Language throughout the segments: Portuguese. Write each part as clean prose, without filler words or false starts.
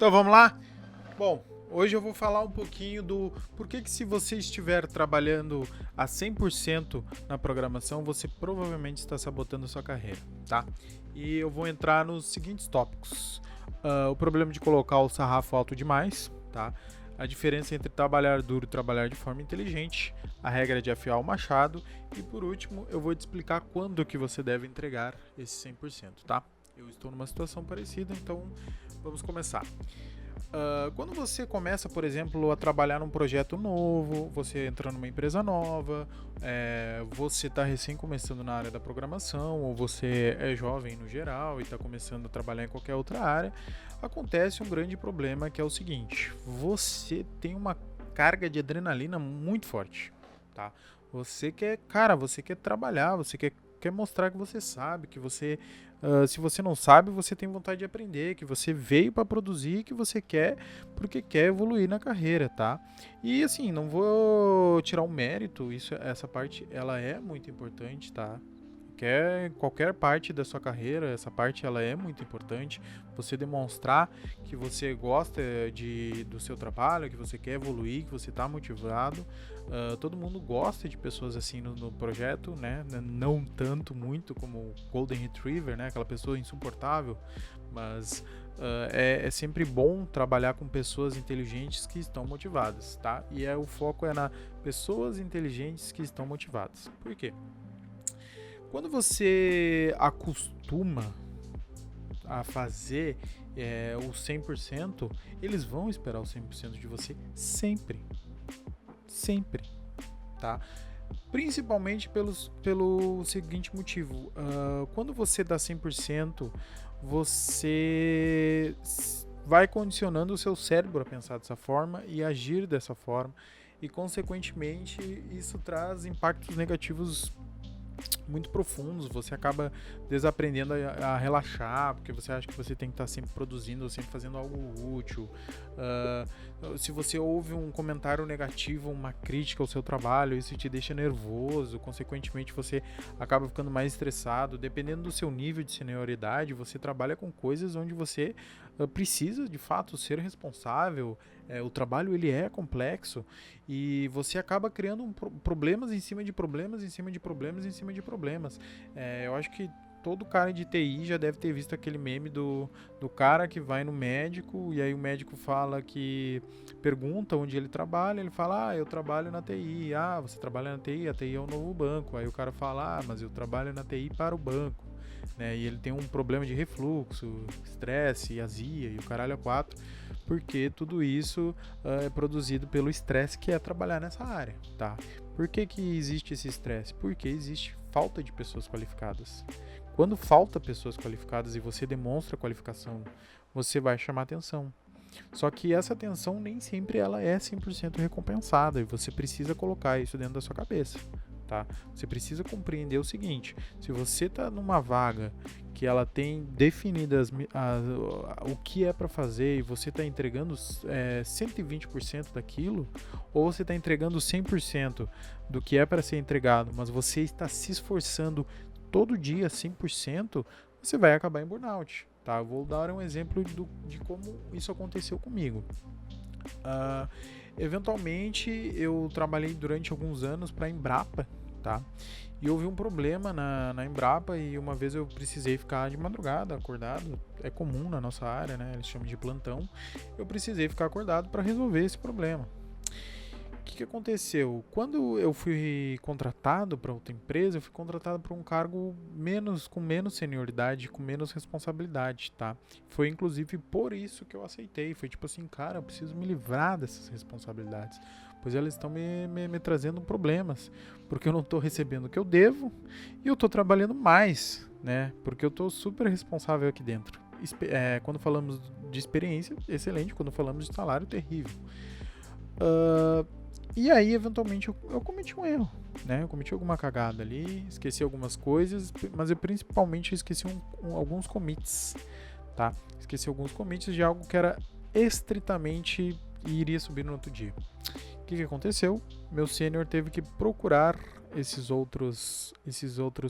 Então vamos lá? Bom, hoje eu vou falar um pouquinho do porquê que se você estiver trabalhando a 100% na programação, você provavelmente está sabotando a sua carreira, tá? E eu vou entrar nos seguintes tópicos. O problema de colocar o sarrafo alto demais, tá? A diferença entre trabalhar duro e trabalhar de forma inteligente, a regra de afiar o machado e, por último, eu vou te explicar quando que você deve entregar esse 100%, tá? Eu estou numa situação parecida, então vamos começar. Quando você começa, por exemplo, a trabalhar num projeto novo, você entra numa empresa nova, você está recém começando na área da programação, ou você é jovem no geral e está começando a trabalhar em qualquer outra área, acontece um grande problema que é o seguinte: você tem uma carga de adrenalina muito forte, tá? Você quer trabalhar, você quer mostrar que você sabe, que você, se você não sabe, você tem vontade de aprender, que você veio para produzir, que você quer porque quer evoluir na carreira, tá? E assim, não vou tirar o mérito, essa parte ela é muito importante, tá? Qualquer parte da sua carreira, essa parte ela é muito importante. Você demonstrar que você gosta do seu trabalho, que você quer evoluir, que você está motivado. Todo mundo gosta de pessoas assim no projeto, né? Não tanto muito como o Golden Retriever, né? Aquela pessoa insuportável, mas é sempre bom trabalhar com pessoas inteligentes que estão motivadas, tá? E o foco é na pessoas inteligentes que estão motivadas. Por quê? Quando você acostuma a fazer o 100%, eles vão esperar o 100% de você sempre. Sempre, tá? Principalmente pelo seguinte motivo. Quando você dá 100%, você vai condicionando o seu cérebro a pensar dessa forma e agir dessa forma. E, consequentemente, isso traz impactos negativos muito profundos, você acaba desaprendendo a relaxar, porque você acha que você tem que estar sempre produzindo, sempre fazendo algo útil. Se você ouve um comentário negativo, uma crítica ao seu trabalho, isso te deixa nervoso, consequentemente você acaba ficando mais estressado. Dependendo do seu nível de senioridade, você trabalha com coisas onde você precisa de fato ser responsável. O trabalho ele é complexo e você acaba criando problemas em cima de problemas, em cima de problemas, em cima de problemas. Eu acho que todo cara de TI já deve ter visto aquele meme do cara que vai no médico e aí o médico fala que pergunta onde ele trabalha, ele fala, eu trabalho na TI. Você trabalha na TI? A TI é o novo banco. Aí o cara fala, mas eu trabalho na TI para o banco. Né? E ele tem um problema de refluxo, estresse, azia e o caralho a quatro, porque tudo isso é produzido pelo estresse que é trabalhar nessa área, tá? Por que existe esse estresse? Porque existe falta de pessoas qualificadas. Quando falta pessoas qualificadas e você demonstra qualificação, você vai chamar atenção. Só que essa atenção nem sempre ela é 100% recompensada e você precisa colocar isso dentro da sua cabeça. Tá? Você precisa compreender o seguinte: se você está numa vaga que ela tem definidas o que é para fazer e você está entregando 120% daquilo, ou você está entregando 100% do que é para ser entregado, mas você está se esforçando todo dia 100%, você vai acabar em burnout. Tá? Eu vou dar um exemplo de como isso aconteceu comigo. Eventualmente eu trabalhei durante alguns anos para a Embrapa, tá? E houve um problema na Embrapa e uma vez eu precisei ficar de madrugada acordado. É comum na nossa área, né? Eles chamam de plantão. Eu precisei ficar acordado para resolver esse problema. O que aconteceu? Quando eu fui contratado para outra empresa, eu fui contratado para um cargo com menos senioridade, com menos responsabilidade, tá? Foi inclusive por isso que eu aceitei. Foi tipo assim, cara, eu preciso me livrar dessas responsabilidades, pois elas estão me trazendo problemas, porque eu não estou recebendo o que eu devo e eu estou trabalhando mais, né? Porque eu estou super responsável aqui dentro. Quando falamos de experiência, excelente. Quando falamos de salário, terrível. E aí, eventualmente, eu cometi um erro, né? Eu cometi alguma cagada ali, esqueci algumas coisas, mas eu principalmente esqueci alguns commits, tá? Esqueci alguns commits de algo que era estritamente e iria subir no outro dia. O que aconteceu? Meu sênior teve que procurar esses outros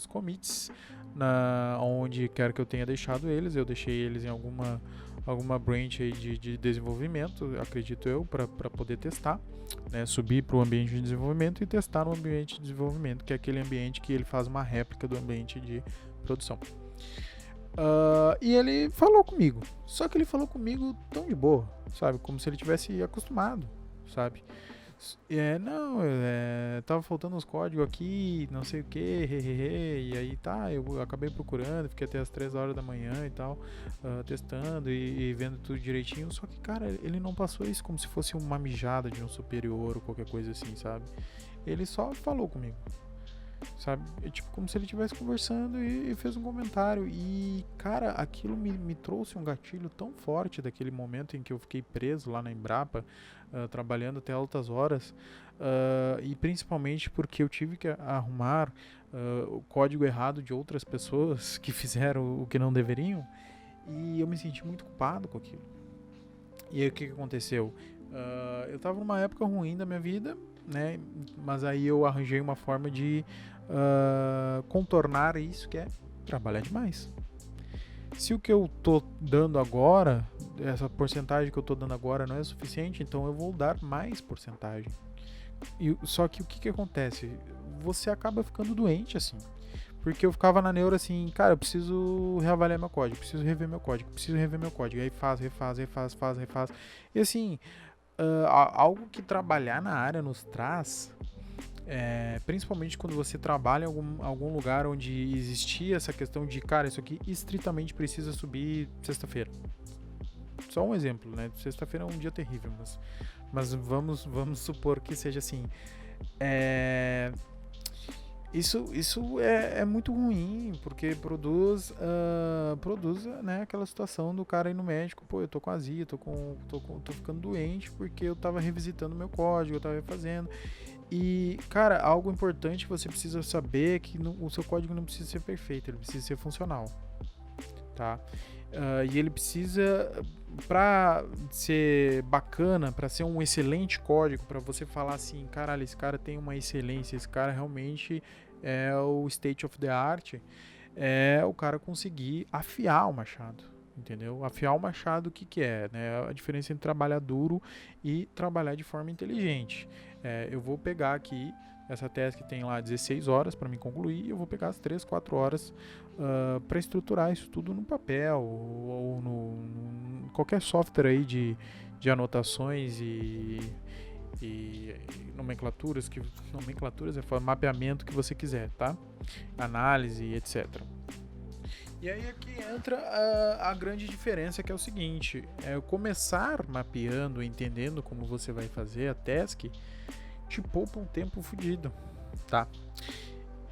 commits onde quer que eu tenha deixado eles. Eu deixei eles em alguma branch aí de desenvolvimento, acredito eu, para poder testar, né? Subir para o ambiente de desenvolvimento e testar no ambiente de desenvolvimento, que é aquele ambiente que ele faz uma réplica do ambiente de produção. E ele falou comigo, só que ele falou comigo tão de boa, sabe? Como se ele tivesse acostumado, sabe? Tava faltando uns códigos aqui, não sei o que, e aí tá, eu acabei procurando, fiquei até as 3 horas da manhã e tal, testando e vendo tudo direitinho, só que, cara, ele não passou isso como se fosse uma mijada de um superior ou qualquer coisa assim, sabe? Ele só falou comigo, sabe? É tipo como se ele estivesse conversando e fez um comentário. E, cara, aquilo me trouxe um gatilho tão forte daquele momento em que eu fiquei preso lá na Embrapa, trabalhando até altas horas, e principalmente porque eu tive que arrumar o código errado de outras pessoas que fizeram o que não deveriam, e eu me senti muito culpado com aquilo. E aí o que aconteceu? Eu tava numa época ruim da minha vida, né? Mas aí eu arranjei uma forma de contornar isso, que é trabalhar demais. Se o que eu tô dando agora, essa porcentagem que eu tô dando agora não é suficiente, então eu vou dar mais porcentagem. Só que o que acontece? Você acaba ficando doente, assim. Porque eu ficava na neura assim, cara, eu preciso reavaliar meu código, preciso rever meu código, preciso rever meu código. Aí refaz. E assim, algo que trabalhar na área nos traz, principalmente quando você trabalha em algum lugar onde existia essa questão de, cara, isso aqui estritamente precisa subir sexta-feira. Só um exemplo, né? Sexta-feira é um dia terrível, mas vamos supor que seja assim. Isso é muito ruim, porque produz, né, aquela situação do cara ir no médico, pô, eu tô com azia, tô ficando doente porque eu tava revisitando meu código, eu tava refazendo. E, cara, algo importante que você precisa saber é que o seu código não precisa ser perfeito, ele precisa ser funcional, tá? E ele precisa, pra ser bacana, pra ser um excelente código, pra você falar assim, caralho, esse cara tem uma excelência, esse cara realmente é o state of the art, é o cara conseguir afiar o machado, entendeu? Afiar o machado, o que é, né? A diferença entre trabalhar duro e trabalhar de forma inteligente. Eu vou pegar aqui essa task que tem lá 16 horas para me concluir, e eu vou pegar as 3, 4 horas para estruturar isso tudo no papel ou no qualquer software aí de anotações e nomenclaturas, mapeamento que você quiser, tá? Análise, etc. E aí aqui entra a grande diferença, que é o seguinte: começar mapeando, entendendo como você vai fazer a task, te poupa um tempo fodido, tá?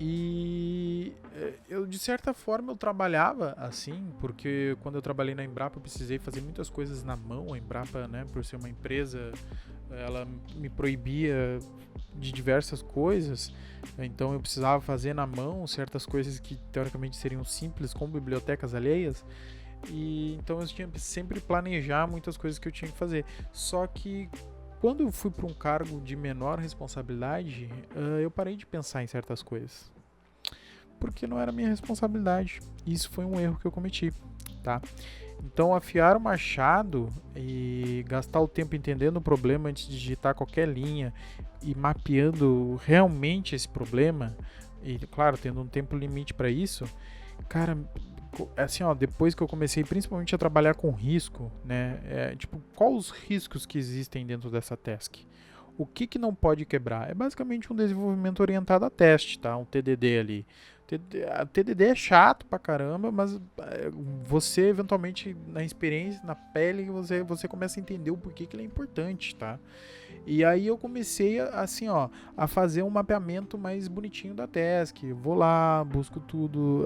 E eu, de certa forma, eu trabalhava assim, porque quando eu trabalhei na Embrapa eu precisei fazer muitas coisas na mão. A Embrapa, né, por ser uma empresa, ela me proibia de diversas coisas, então eu precisava fazer na mão certas coisas que teoricamente seriam simples, como bibliotecas alheias, e então eu tinha que sempre planejar muitas coisas que eu tinha que fazer. Só que quando eu fui para um cargo de menor responsabilidade, eu parei de pensar em certas coisas, porque não era minha responsabilidade. Isso foi um erro que eu cometi, tá? Então, afiar o machado e gastar o tempo entendendo o problema antes de digitar qualquer linha e mapeando realmente esse problema, e claro, tendo um tempo limite para isso, cara, assim, ó, depois que eu comecei principalmente a trabalhar com risco, né, tipo, quais os riscos que existem dentro dessa task? O que não pode quebrar? É basicamente um desenvolvimento orientado a teste, tá? Um TDD ali. A TDD é chato pra caramba, mas você eventualmente, na experiência, na pele, você começa a entender o porquê que ele é importante, tá? E aí eu comecei assim, ó, a fazer um mapeamento mais bonitinho da task. Vou lá, busco tudo,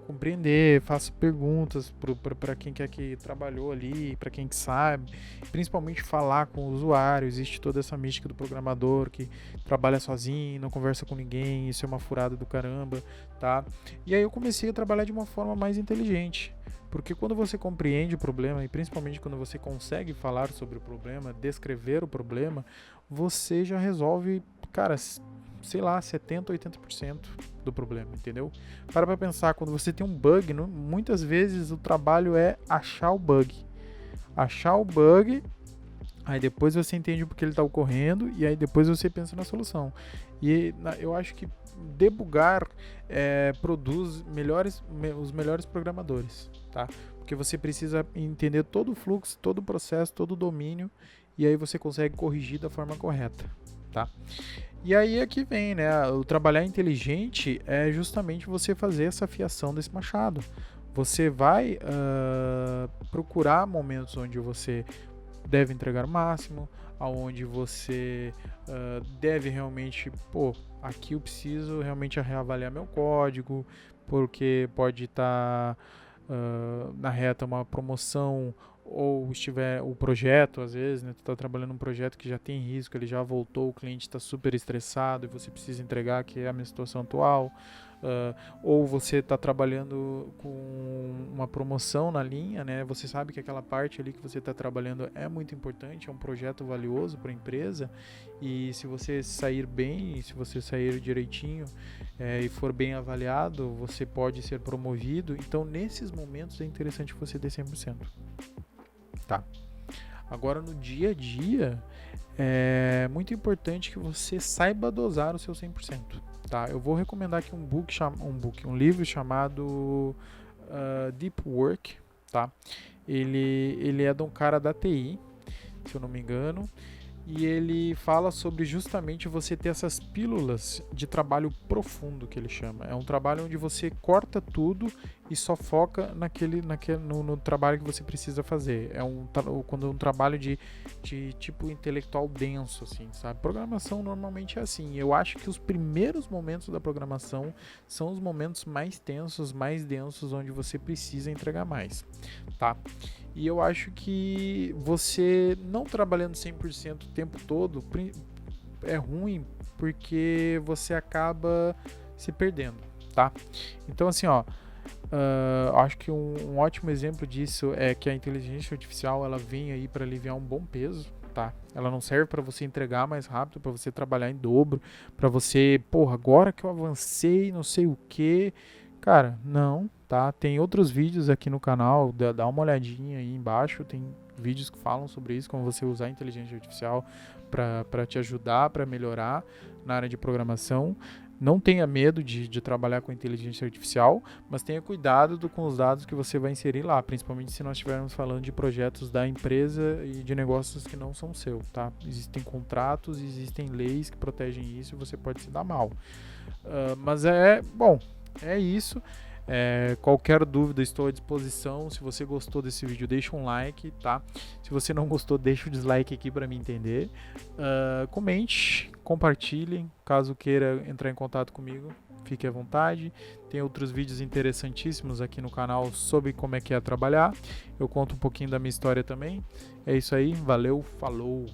compreender, faço perguntas para quem quer que trabalhou ali, para quem que sabe, principalmente falar com o usuário. Existe toda essa mística do programador que trabalha sozinho, não conversa com ninguém, isso é uma furada do caramba, tá? E aí eu comecei a trabalhar de uma forma mais inteligente, porque quando você compreende o problema e principalmente quando você consegue falar sobre o problema, descrever o problema, você já resolve, cara, sei lá, 70%, 80% do problema, entendeu? Para pensar, quando você tem um bug, muitas vezes o trabalho é achar o bug. achar o bug, aí depois você entende porque ele está ocorrendo e aí depois você pensa na solução. E eu acho que debugar produz os melhores programadores, tá? Porque você precisa entender todo o fluxo, todo o processo, todo o domínio e aí você consegue corrigir da forma correta, tá? E aí é que vem, né? O trabalhar inteligente é justamente você fazer essa afiação desse machado. Você vai procurar momentos onde você deve entregar o máximo, aonde você deve realmente, aqui eu preciso realmente reavaliar meu código, porque pode estar na reta uma promoção ou estiver o projeto, às vezes, né, tu está trabalhando num projeto que já tem risco, ele já voltou, o cliente está super estressado e você precisa entregar, que é a minha situação atual. Ou você está trabalhando com uma promoção na linha, né? Você sabe que aquela parte ali que você está trabalhando é muito importante, é um projeto valioso para a empresa e se você sair bem, se você sair direitinho e for bem avaliado, você pode ser promovido. Então, nesses momentos é interessante você ter 100%. Tá. Agora, no dia a dia, é muito importante que você saiba dosar o seu 100%. Tá? Eu vou recomendar aqui um livro chamado Deep Work. Tá? Ele é de um cara da TI, se eu não me engano, e ele fala sobre justamente você ter essas pílulas de trabalho profundo, que ele chama. É um trabalho onde você corta tudo e só foca no trabalho que você precisa fazer. Quando é um trabalho de tipo intelectual denso, assim, sabe? Programação normalmente é assim. Eu acho que os primeiros momentos da programação são os momentos mais tensos, mais densos, onde você precisa entregar mais, tá? E eu acho que você não trabalhando 100% o tempo todo é ruim, porque você acaba se perdendo, tá? Então, assim, acho que um ótimo exemplo disso é que a inteligência artificial ela vem aí para aliviar um bom peso, tá? Ela não serve para você entregar mais rápido, para você trabalhar em dobro, para você, agora que eu avancei, não sei o que, cara, não, tá? Tem outros vídeos aqui no canal, dá uma olhadinha aí embaixo, tem vídeos que falam sobre isso, como você usar a inteligência artificial para te ajudar, para melhorar na área de programação. Não tenha medo de trabalhar com inteligência artificial, mas tenha cuidado com os dados que você vai inserir lá, principalmente se nós estivermos falando de projetos da empresa e de negócios que não são seus, tá? Existem contratos, existem leis que protegem isso e você pode se dar mal. Mas é isso. Qualquer dúvida, estou à disposição. Se você gostou desse vídeo, deixa um like, tá? Se você não gostou, deixa o dislike aqui para me entender. Comente, compartilhe. Caso queira entrar em contato comigo, fique à vontade. Tem outros vídeos interessantíssimos aqui no canal sobre como é que é trabalhar. Eu conto um pouquinho da minha história também. É isso aí, valeu, falou!